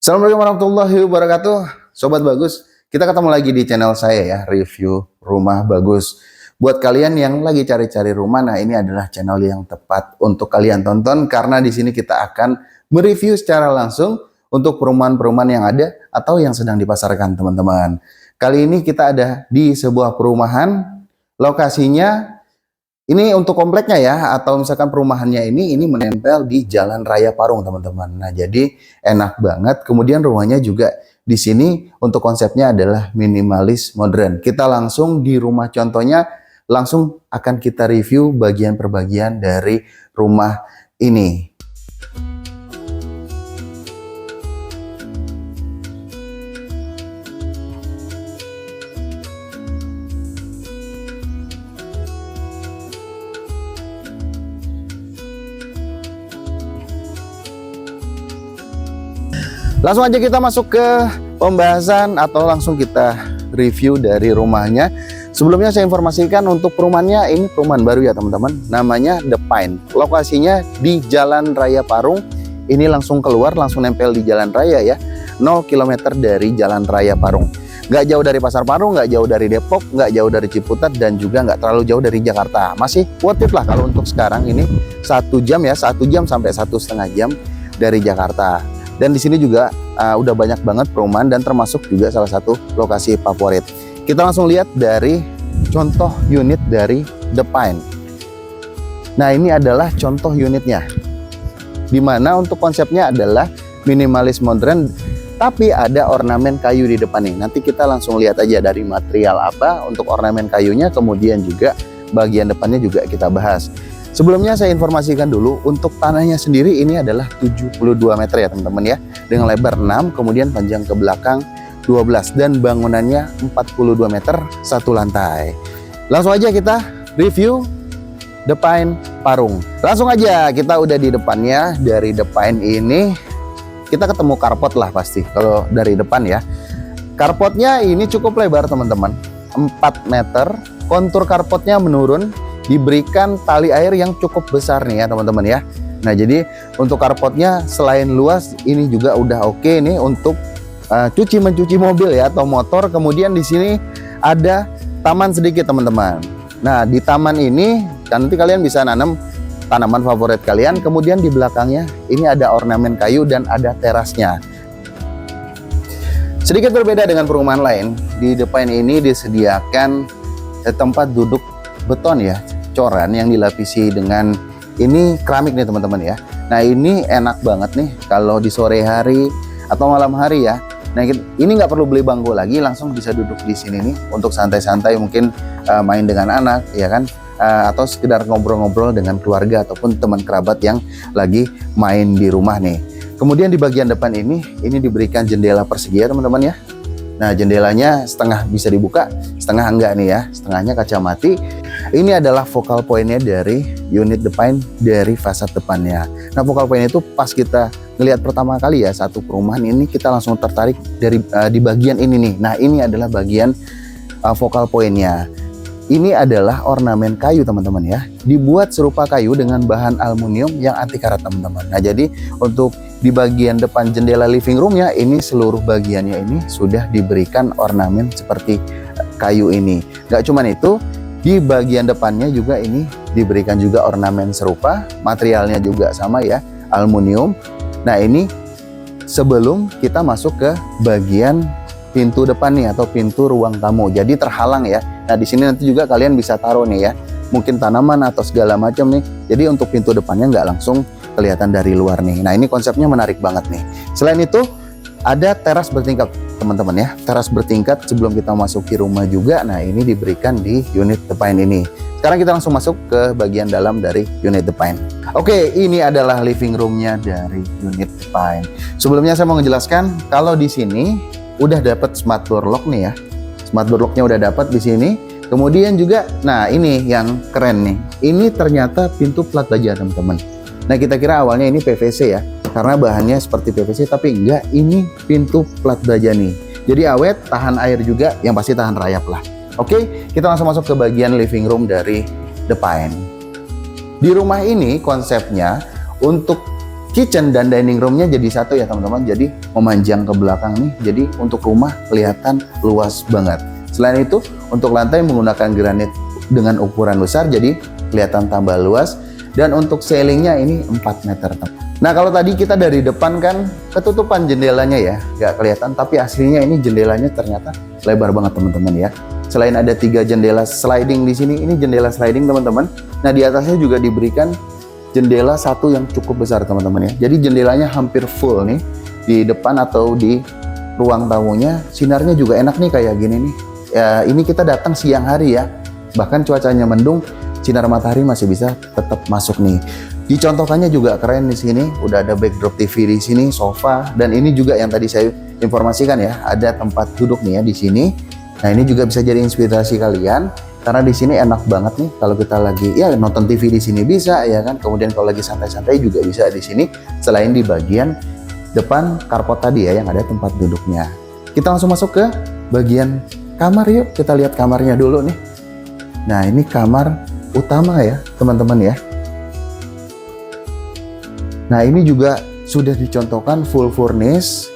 Assalamualaikum warahmatullahi wabarakatuh. Sobat Bagus, kita ketemu lagi di channel saya ya, review rumah bagus. Buat kalian yang lagi cari-cari rumah, nah ini adalah channel yang tepat untuk kalian tonton karena di sini kita akan mereview secara langsung untuk perumahan-perumahan yang ada atau yang sedang dipasarkan teman-teman. Kali ini kita ada di sebuah perumahan, lokasinya ini untuk kompleknya ya, atau misalkan perumahannya ini menempel di Jalan Raya Parung teman-teman. Nah jadi enak banget. Kemudian rumahnya juga di sini untuk konsepnya adalah minimalis modern. Kita langsung di rumah contohnya, langsung akan kita review bagian per bagian dari rumah ini. Langsung aja kita masuk ke pembahasan atau langsung kita review dari rumahnya. Sebelumnya saya informasikan untuk perumahannya, ini perumahan baru ya teman-teman. Namanya The Pine. Lokasinya di Jalan Raya Parung. Ini langsung keluar, langsung nempel di Jalan Raya ya. 0 km dari Jalan Raya Parung. Nggak jauh dari Pasar Parung, nggak jauh dari Depok, nggak jauh dari Ciputat, dan juga nggak terlalu jauh dari Jakarta. Masih worth it lah kalau untuk sekarang ini 1 jam ya, 1 jam sampai 1,5 jam dari Jakarta. Dan di sini juga udah banyak banget perumahan dan termasuk juga salah satu lokasi favorit. Kita langsung lihat dari contoh unit dari The Pine. Nah ini adalah contoh unitnya. Dimana untuk konsepnya adalah minimalis modern, tapi ada ornamen kayu di depan nih. Nanti kita langsung lihat aja dari material apa untuk ornamen kayunya, kemudian juga bagian depannya juga kita bahas. Sebelumnya saya informasikan dulu untuk tanahnya sendiri ini adalah 72 meter ya teman-teman ya. Dengan lebar 6, kemudian panjang ke belakang 12 dan bangunannya 42 meter satu lantai. Langsung aja kita review The Pine Parung. Langsung aja kita udah di depannya. Dari The Pine ini kita ketemu carport lah pasti kalau dari depan ya. Carportnya ini cukup lebar teman-teman, 4 meter. Kontur carportnya menurun, diberikan tali air yang cukup besar nih ya teman-teman ya. Nah jadi untuk carportnya selain luas, ini juga udah oke nih untuk mencuci mobil ya atau motor. Kemudian di sini ada taman sedikit teman-teman. Nah di taman ini nanti kalian bisa nanam tanaman favorit kalian. Kemudian di belakangnya ini ada ornamen kayu dan ada terasnya. Sedikit berbeda dengan perumahan lain, di depan ini disediakan tempat duduk beton ya, coran yang dilapisi dengan ini keramik nih teman-teman ya. Nah ini enak banget nih kalau di sore hari atau malam hari ya. Nah ini nggak perlu beli bangku lagi, langsung bisa duduk di sini nih untuk santai-santai, mungkin main dengan anak ya kan, atau sekedar ngobrol-ngobrol dengan keluarga ataupun teman kerabat yang lagi main di rumah nih. Kemudian di bagian depan ini diberikan jendela persegi ya teman-teman ya. Nah jendelanya setengah bisa dibuka, setengah enggak nih ya, setengahnya kaca mati. Ini adalah focal pointnya dari unit The Pine dari fasad depannya. Nah focal point itu pas kita ngelihat pertama kali ya satu perumahan ini, kita langsung tertarik dari di bagian ini nih. Nah ini adalah bagian focal pointnya. Ini adalah ornamen kayu teman-teman ya, dibuat serupa kayu dengan bahan aluminium yang anti karat teman-teman. Nah jadi untuk di bagian depan jendela living roomnya ini seluruh bagiannya ini sudah diberikan ornamen seperti kayu ini. Gak cuman itu, di bagian depannya juga ini diberikan juga ornamen serupa, materialnya juga sama ya, aluminium. Nah ini sebelum kita masuk ke bagian pintu depan nih atau pintu ruang tamu, jadi terhalang ya. Nah di sini nanti juga kalian bisa taruh nih ya, mungkin tanaman atau segala macam nih. Jadi untuk pintu depannya nggak langsung kelihatan dari luar nih. Nah ini konsepnya menarik banget nih. Selain itu ada teras bertingkat teman-teman ya, teras bertingkat sebelum kita masuki rumah juga. Nah ini diberikan di unit The Pine ini. Sekarang kita langsung masuk ke bagian dalam dari unit The Pine. Oke, ini adalah living roomnya dari unit The Pine. Sebelumnya saya mau menjelaskan kalau di sini udah dapat smart door lock nih ya. Smart door locknya udah dapat di sini. Kemudian juga, nah ini yang keren nih. Ini ternyata pintu plat baja teman-teman. Nah kita kira awalnya ini PVC ya, karena bahannya seperti PVC, tapi enggak, ini pintu plat baja nih. Jadi awet, tahan air juga, yang pasti tahan rayap lah. Oke, kita langsung masuk ke bagian living room dari The Pine. Di rumah ini konsepnya untuk kitchen dan dining roomnya jadi satu ya teman-teman. Jadi memanjang ke belakang nih, jadi untuk rumah kelihatan luas banget. Selain itu untuk lantai menggunakan granit dengan ukuran besar, jadi kelihatan tambah luas. Dan untuk ceilingnya ini 4 meter. Nah kalau tadi kita dari depan kan ketutupan jendelanya ya, nggak kelihatan, tapi aslinya ini jendelanya ternyata lebar banget teman-teman ya. Selain ada 3 jendela sliding di sini, ini jendela sliding teman-teman. Nah di atasnya juga diberikan jendela satu yang cukup besar teman-teman ya. Jadi jendelanya hampir full nih di depan atau di ruang tamunya. Sinarnya juga enak nih kayak gini nih. Ya, ini kita datang siang hari ya. Bahkan cuacanya mendung, sinar matahari masih bisa tetap masuk nih. Dicontohkannya juga keren di sini. Udah ada backdrop TV di sini, sofa, dan ini juga yang tadi saya informasikan ya. Ada tempat duduk nih ya di sini. Nah ini juga bisa jadi inspirasi kalian. Karena di sini enak banget nih kalau kita lagi ya nonton TV di sini bisa ya kan. Kemudian kalau lagi santai-santai juga bisa di sini. Selain di bagian depan carport tadi ya yang ada tempat duduknya. Kita langsung masuk ke bagian kamar yuk. Kita lihat kamarnya dulu nih. Nah ini kamar utama ya teman-teman ya. Nah ini juga sudah dicontohkan full furnish.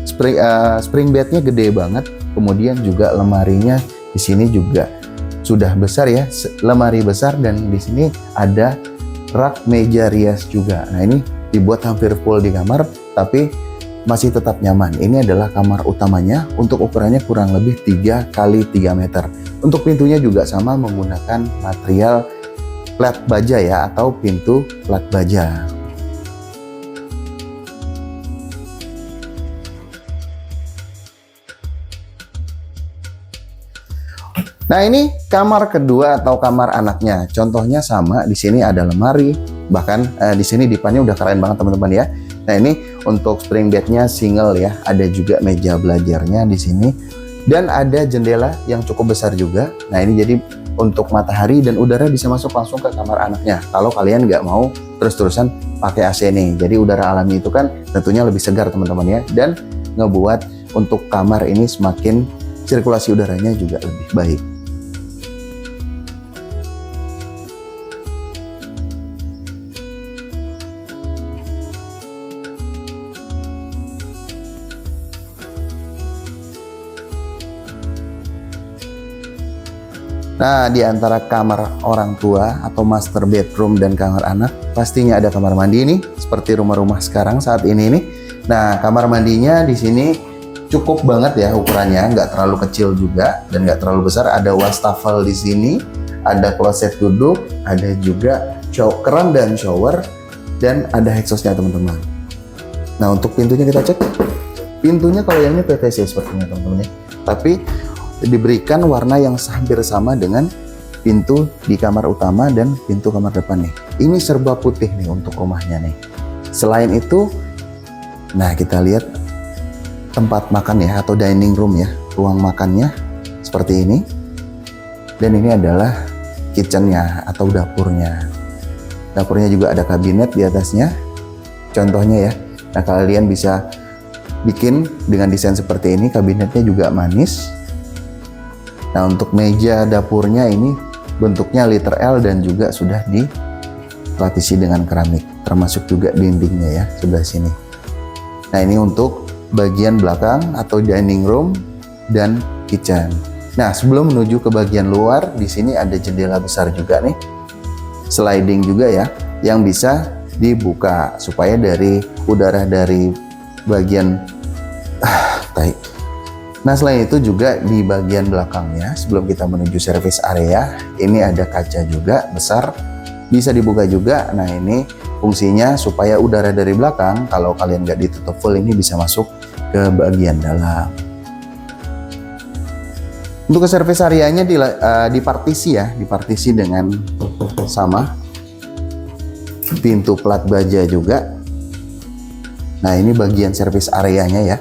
Spring bednya gede banget. Kemudian juga lemarinya di sini juga sudah besar ya, lemari besar, dan di sini ada rak meja rias juga. Nah ini dibuat hampir full di kamar, tapi masih tetap nyaman. Ini adalah kamar utamanya, untuk ukurannya kurang lebih 3 x 3 meter. Untuk pintunya juga sama menggunakan material plat baja ya, atau pintu plat baja. Nah ini kamar kedua atau kamar anaknya. Contohnya sama, di sini ada lemari, bahkan di sini dipannya udah keren banget teman-teman ya. Nah ini untuk spring bednya single ya, ada juga meja belajarnya di sini, dan ada jendela yang cukup besar juga. Nah ini jadi untuk matahari dan udara bisa masuk langsung ke kamar anaknya. Kalau kalian nggak mau terus-terusan pakai AC nih, jadi udara alami itu kan tentunya lebih segar teman-teman ya, dan ngebuat untuk kamar ini semakin sirkulasi udaranya juga lebih baik. Nah, di antara kamar orang tua atau master bedroom dan kamar anak, pastinya ada kamar mandi nih, seperti rumah-rumah sekarang saat ini nih. Nah, kamar mandinya di sini cukup banget ya ukurannya, nggak terlalu kecil juga dan nggak terlalu besar. Ada wastafel di sini, ada kloset duduk, ada juga keran dan shower, dan ada exhaustnya teman-teman. Nah, untuk pintunya kita cek. Pintunya kalau yang ini PVC sepertinya teman-teman ya, tapi diberikan warna yang hampir sama dengan pintu di kamar utama dan pintu kamar depan nih. Ini serba putih nih untuk rumahnya nih. Selain itu, nah kita lihat tempat makan ya, atau dining room ya, ruang makannya seperti ini. Dan ini adalah kitchennya atau dapurnya. Dapurnya juga ada kabinet di atasnya. Contohnya ya, nah kalian bisa bikin dengan desain seperti ini. Kabinetnya juga manis. Nah untuk meja dapurnya ini bentuknya liter L dan juga sudah dilapisi dengan keramik, termasuk juga dindingnya ya sebelah sini. Nah ini untuk bagian belakang atau dining room dan kitchen. Nah sebelum menuju ke bagian luar, di sini ada jendela besar juga nih, sliding juga ya, yang bisa dibuka supaya dari udara dari bagian Nah selain itu juga di bagian belakangnya, sebelum kita menuju service area, ini ada kaca juga besar, bisa dibuka juga. Nah ini fungsinya supaya udara dari belakang, kalau kalian nggak ditutup full, ini bisa masuk ke bagian dalam. Untuk ke service areanya dipartisi ya, dipartisi dengan sama pintu plat baja juga. Nah ini bagian service areanya ya.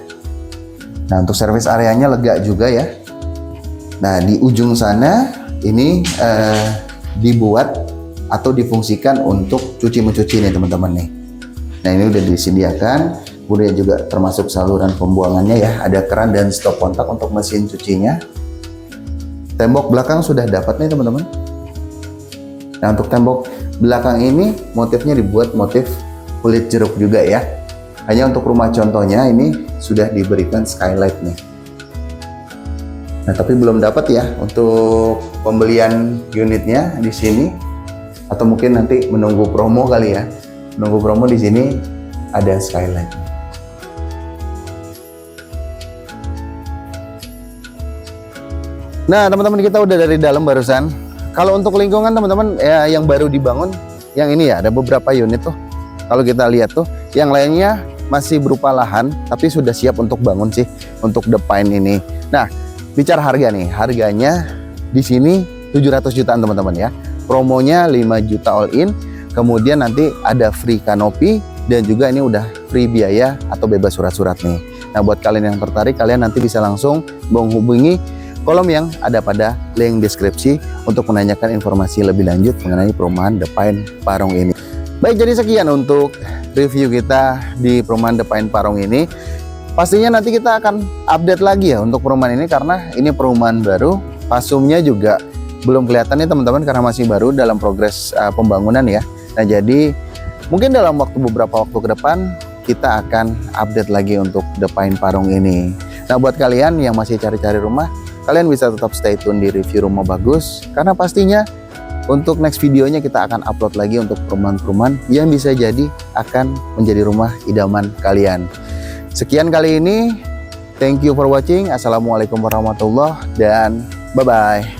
Nah untuk service areanya lega juga ya. Nah di ujung sana ini dibuat atau difungsikan untuk cuci mencuci nih teman-teman nih. Nah ini udah disediakan, kemudian juga termasuk saluran pembuangannya ya. Ada keran dan stop kontak untuk mesin cucinya. Tembok belakang sudah dapat nih teman-teman. Nah untuk tembok belakang ini motifnya dibuat motif kulit jeruk juga ya. Hanya untuk rumah contohnya ini sudah diberikan skylight nih. Nah, tapi belum dapat ya untuk pembelian unitnya di sini, atau mungkin nanti menunggu promo kali ya. Menunggu promo di sini ada skylight. Nah, teman-teman, kita udah dari dalam barusan. Kalau untuk lingkungan teman-teman ya, yang baru dibangun, yang ini ya ada beberapa unit tuh. Kalau kita lihat tuh, yang lainnya masih berupa lahan, tapi sudah siap untuk bangun sih untuk The Pine ini. Nah, bicara harga nih, harganya di sini 700 jutaan teman-teman ya. Promonya 5 juta all in, kemudian nanti ada free kanopi, dan juga ini udah free biaya atau bebas surat-surat nih. Nah, buat kalian yang tertarik, kalian nanti bisa langsung menghubungi kolom yang ada pada link deskripsi untuk menanyakan informasi lebih lanjut mengenai perumahan The Pine Parung ini. Baik, jadi sekian untuk review kita di perumahan The Pine Parung ini. Pastinya nanti kita akan update lagi ya untuk perumahan ini, karena ini perumahan baru. Pasumnya juga belum kelihatan nih teman-teman, karena masih baru dalam progres pembangunan ya. Nah, jadi mungkin dalam beberapa waktu ke depan kita akan update lagi untuk The Pine Parung ini. Nah, buat kalian yang masih cari-cari rumah, kalian bisa tetap stay tune di review rumah bagus, karena pastinya untuk next videonya kita akan upload lagi untuk perumahan-perumahan yang bisa jadi akan menjadi rumah idaman kalian. Sekian kali ini, thank you for watching. Assalamualaikum warahmatullahi wabarakatuh dan bye-bye.